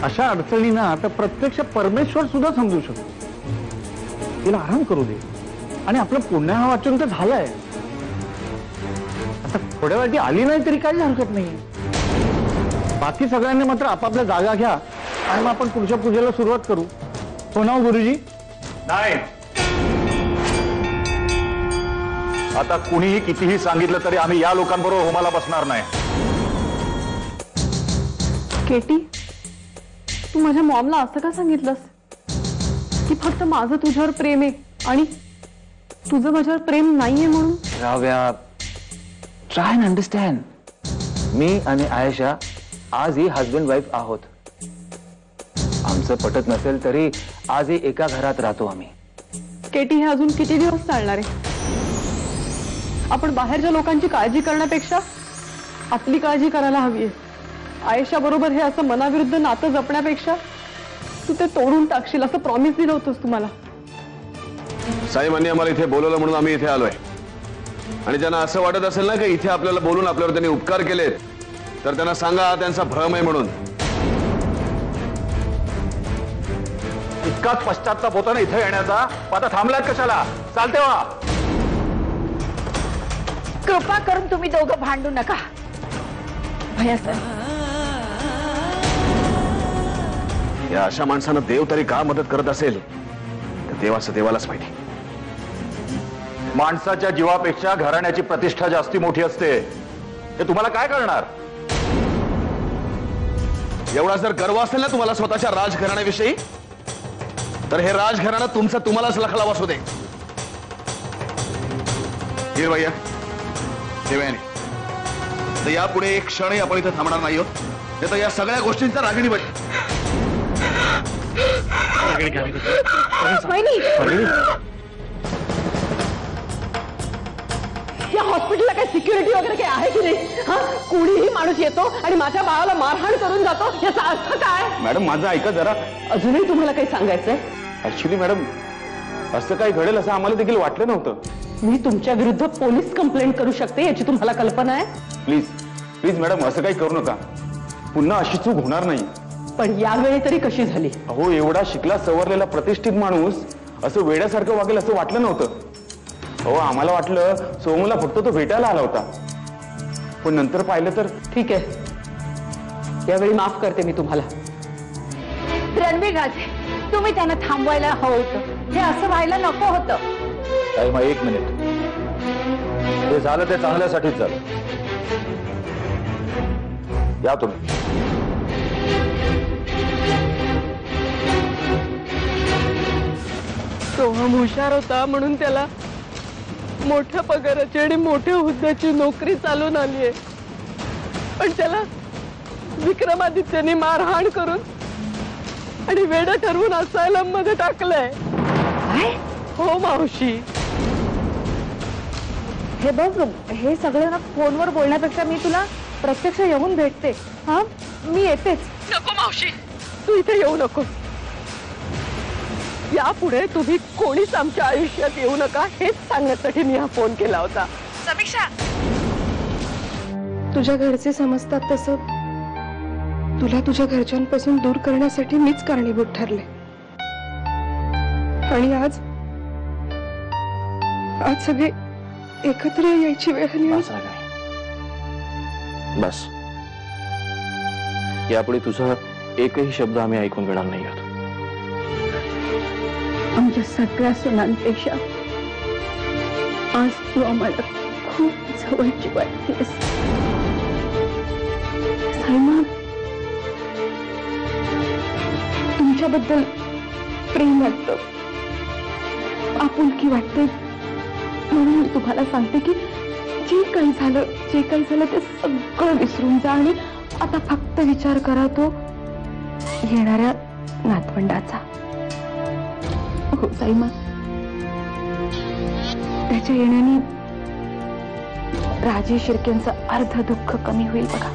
अशा अडचणींना आता प्रत्यक्ष परमेश्वर सुद्धा समजू शकतो. तिला आराम करू दे आणि आपलं पुण्य वाचन तर झालंय. आता थोड्या वेळी आली नाही तरी काही हरकत नाही. बाकी सगळ्यांनी मात्र आपापल्या जागा घ्या आणि मग आपण पुढच्या पूजेला सुरुवात करू. हो ना गुरुजी? नाही, आता कुणीही कितीही सांगितलं तरी आम्ही या लोकांबरोबर होमाला बसणार नाही. केटी, तू माझ्या मॉमला असं का सांगितलंस की फक्त माझं तुझ्यावर प्रेम आहे आणि तुझं माझ्यावर प्रेम नाहीये म्हणून? Ravya, try and understand. मी आणि आयशा आजही हजबंड वाईफ आहोत. आमचं पटत नसेल तरी आजही एका घरात राहतो आम्ही. केटी, हे अजून किती दिवस चालणार आहे? आपण बाहेरच्या लोकांची काळजी करण्यापेक्षा आपली काळजी करायला हवी आहे. आयशा बरोबर हे असं मनाविरुद्ध नातं जपण्यापेक्षा तू ते तोडून टाकशील असं प्रॉमिस दिलं होतंस तुम्हाला. साहेबांनी आम्हाला इथे बोलवलं म्हणून आम्ही इथे आलोय. आणि ज्यांना असं वाटत असेल ना की इथे आपल्याला बोलून आपल्यावर त्यांनी उपकार केलेत, तर त्यांना सांगा त्यांचा भ्रम आहे म्हणून. इतकाच पश्चाताप होता ना इथे येण्याचा, आता थांबलात कशाला? चालते वा. कृपा करून तुम्ही दोघं भांडू नका. भैया सर, या अशा माणसानं देव तरी का मदत करत असेल तर देवाचं देवालाच माहिती. माणसाच्या जीवापेक्षा घराण्याची प्रतिष्ठा जास्ती मोठी असते. हे तुम्हाला काय करणार? एवढा जर गर्व असेल ना तुम्हाला स्वतःच्या राजघराण्याविषयी, तर हे राजघराणं तुमचं तुम्हालाच लखला बसू दे. हीर भैया, देवयानी, तर यापुढे एक क्षणही आपण इथे थांबणार नाही आहोत. नाही तर या सगळ्या गोष्टींचा रागिणी बस. या हॉस्पिटलला काही सिक्युरिटी वगैरे काही आहे की नाही? हा, कुणीही माणूस येतो आणि माझ्या बाळाला मारहाण करून जातो, याचा अर्थ काय? मॅडम, माझं ऐका जरा. अजूनही तुम्हाला काही सांगायचंय? ऍक्च्युली मॅडम, असं काही घडेल असं आम्हाला देखील वाटलं नव्हतं. मी तुमच्या विरुद्ध पोलीस कंप्लेंट करू शकते याची तुम्हाला कल्पना आहे? प्लीज प्लीज मॅडम, असं काही करू नका. पुन्हा अशी चूक होणार नाही. पण यावेळी तरी कशी झाली? अहो, एवढा शिकला सवरलेला प्रतिष्ठित माणूस असं वेड्यासारखं वागेल असं वाटलं नव्हतं. अहो, आम्हाला वाटलं सोमूला फक्त तो भेटायला आला होता, पण नंतर पाहिलं तर. ठीक आहे, यावेळी माफ करते मी तुम्हाला. रणवीर राजे, तुम्ही त्यांना थांबवायला हवं होतं. हे असं व्हायला नको होतं. मग एक मिनिट, हे झालं ते चांगल्यासाठीच झालं. या तुम्ही. सोहम हुशार होता म्हणून त्याला मोठ्या पगाराची आणि मोठ्या हुद्द्याची नोकरी चालून आली आहे, पण त्याला विक्रमादित्यने मारहाण करून आणि वेडं ठरवून असायलम मध्ये टाकलंय. हो मावशी. हे बघ, हे सगळं ना फोनवर बोलण्यापेक्षा मी तुला प्रत्यक्ष येऊन भेटते. हा, मी येतेच. नको मावशी, तू इथे येऊ नको. यापुढे तुम्ही कोणीच आमच्या आयुष्यात येऊ नका हेच सांगण्यासाठी मी हा फोन केला होता. समीक्षा, तुझ्या घरचे समजतात तसं तुला तुझ्या घरच्यांपासून दूर करण्यासाठी मीच कारणीभूत ठरले. आणि आज सगळे एकत्र यायची वेळ आली. बस, यापुढे तुझा एकही शब्द आम्ही ऐकून घेणार नाही आहोत. आमच्या सगळ्या सुनांपेक्षा आज तू आम्हाला खूप जवळची वाटतेस. साईमा, तुमच्याबद्दल प्रेम वाटतं, आपुलकी वाटते, म्हणून मी तुम्हाला सांगते की जे काही झालं ते सगळं विसरून जा आणि आता फक्त विचार करा तो येणाऱ्या नातवंडाचा. हो साईमा, त्याच्या येण्याने राजे शिर्केंचं अर्ध दुःख कमी होईल बघा.